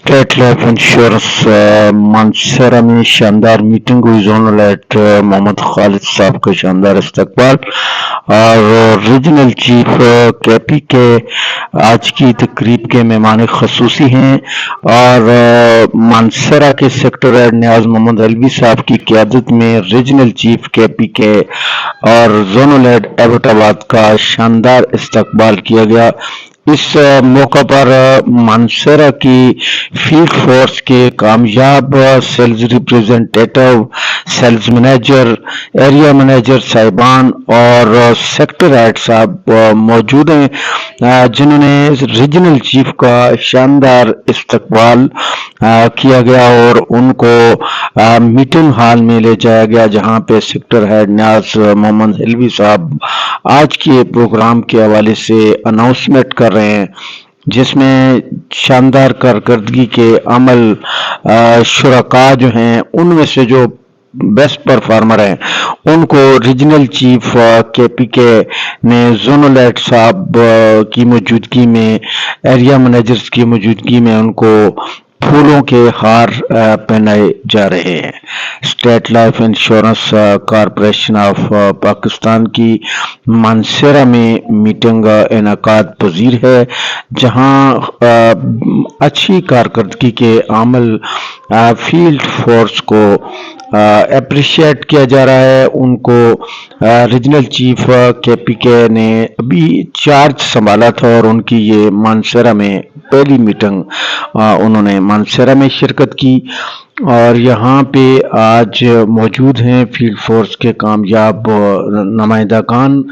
State life insurance मानसरा में शानदार meeting हुई। जोनल एट मोहम्मद खालिद साहब का शानदार इस्तकबाल और रीजनल चीफ केपी के आज की तकरीब के मेहमान खसूसी हैं और मानसरा के सेक्टर हेड न्याज मोहम्मद अलवी साहब की क़यादत में रीजनल चीफ केपी के और जोनल हेड एबटाबाद का शानदार इस्तकबाल किया गया। इस मौका पर मानसरा की फील्ड फोर्स के कामयाब sales representative, sales manager, area manager साहिबान और सेक्टर हेड साहब मौजूद हैं, जिन्होंने रीजनल चीफ का शानदार इस्तकबाल किया गया और उनको मीटिंग हॉल में ले जाया गया, जहां पे सेक्टर हेड न्याज मोहम्मद अलवी साहब आज के प्रोग्राम के हवाले से अनाउंसमेंट कर रहे हैं, जिसमें शानदार कारकर्दगी के अमल शुरका जो हैं उनमें से जो बेस्ट परफॉर्मर हैं उनको रीजनल चीफ केपी के ने जोनल हेड साहब की मौजूदगी में, एरिया मैनेजर्स की मौजूदगी में उनको फूलों के हार पहनाए जा रहे हैं। State life insurance corporation of Pakistan की मानसरा में मीटिंग इनेकाद पजीर है, जहां अच्छी कारकर्दगी के अमल फील्ड फोर्स को अप्रिशिएट किया जा रहा है। उनको रीजनल चीफ केपी के ने अभी चार्ज संभाला था और उनकी ये मानसरा में पहली मीटिंग उन्होंने मानसरा में शिरकत की और यहाँ पे आज मौजूद हैं फील्ड फोर्स के कामयाब नुमाइंदागान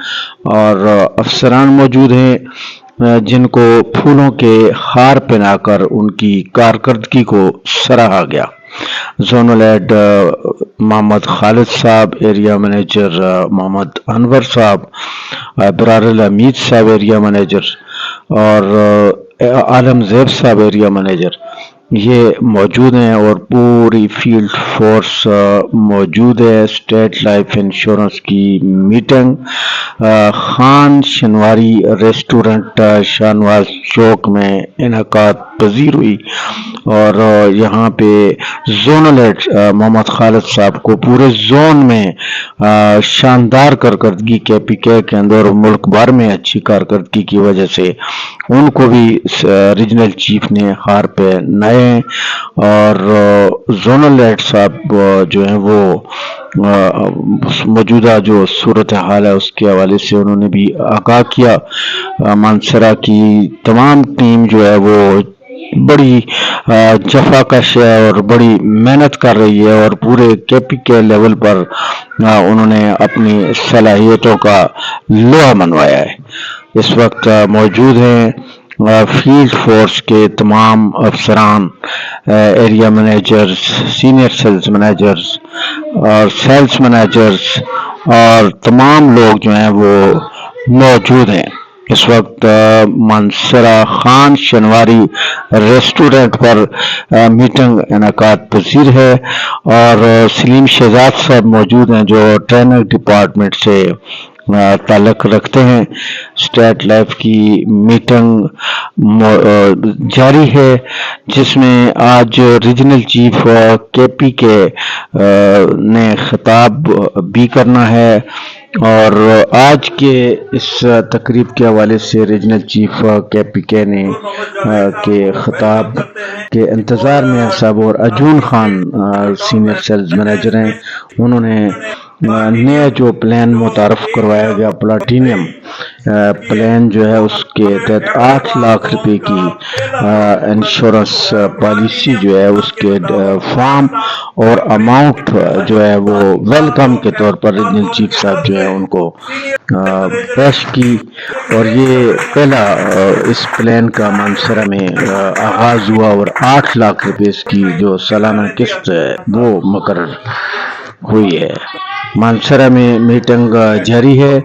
और अफसरान मौजूद हैं, जिनको फूलों के हार पहनाकर उनकी कारकर्दगी को सराहा गया। जोनल हेड मोहम्मद खालिद साहब, एरिया मैनेजर मोहम्मद अनवर साहब, बरार अमीद साहब एरिया मैनेजर और आलम ज़ैब साहब एरिया मैनेजर ये मौजूद हैं और पूरी फील्ड फोर्स मौजूद है। स्टेट लाइफ इंश्योरेंस की मीटिंग खान शनवारी रेस्टोरेंट शाहनवाज चौक में इनेकाद पजीर हुई और यहाँ पे जोनल हेड मोहम्मद खालिद साहब को पूरे जोन में शानदार कारकर्दगी केपी के अंदर और मुल्क भर में अच्छी कारकर्दगी की वजह से उनको भी रीजनल चीफ ने हार पे नए और जोनल हेड साहब जो हैं वो मौजूदा जो सूरत हाल है उसके हवाले से उन्होंने भी आगाह किया। मानसरा की तमाम टीम जो है वो बड़ी जफाकश है और बड़ी मेहनत कर रही है और पूरे केपी के लेवल पर उन्होंने अपनी सलाहियतों का लोहा मनवाया है। इस वक्त मौजूद हैं फील्ड फोर्स के तमाम अफसरान, area managers, senior sales managers और सेल्स मैनेजर्स और तमाम लोग जो हैं वो मौजूद हैं। इस वक्त मानसरा खान शनवारी रेस्टोरेंट पर मीटिंग इनेकाद पजीर है और सलीम शहजाद साहब मौजूद हैं जो ट्रेनर डिपार्टमेंट से ताल्लुक़ रखते हैं। स्टेट लाइफ की मीटिंग जारी है, जिसमें आज रीजनल चीफ केपी के ने खिताब भी करना है और आज के इस तकरीब के हवाले से रीजनल चीफ केपी के ने के खिताब के इंतज़ार में साहब और अजून खान सीनियर सेल्स मैनेजर हैं, उन्होंने नया जो प्लान मुतारफ़ करवाया गया प्लाटीनियम प्लान जो है उसके तहत 8 लाख रुपए की इंश्योरेंस पॉलिसी जो है उसके फॉर्म और अमाउंट जो है वो वेलकम के तौर पर रीजनल चीफ साहब जो है उनको पेश की और ये पहला इस प्लान का मानसरा में आगाज़ हुआ और 8 लाख रुपए इसकी जो सालाना किस्त है वो मुकर्रर हुई है। मानसरा में मीटिंग जारी है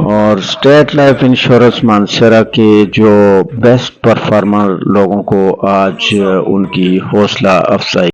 और स्टेट लाइफ इंश्योरेंस मानसरा के जो बेस्ट परफॉर्मर लोगों को आज उनकी हौसला अफजाई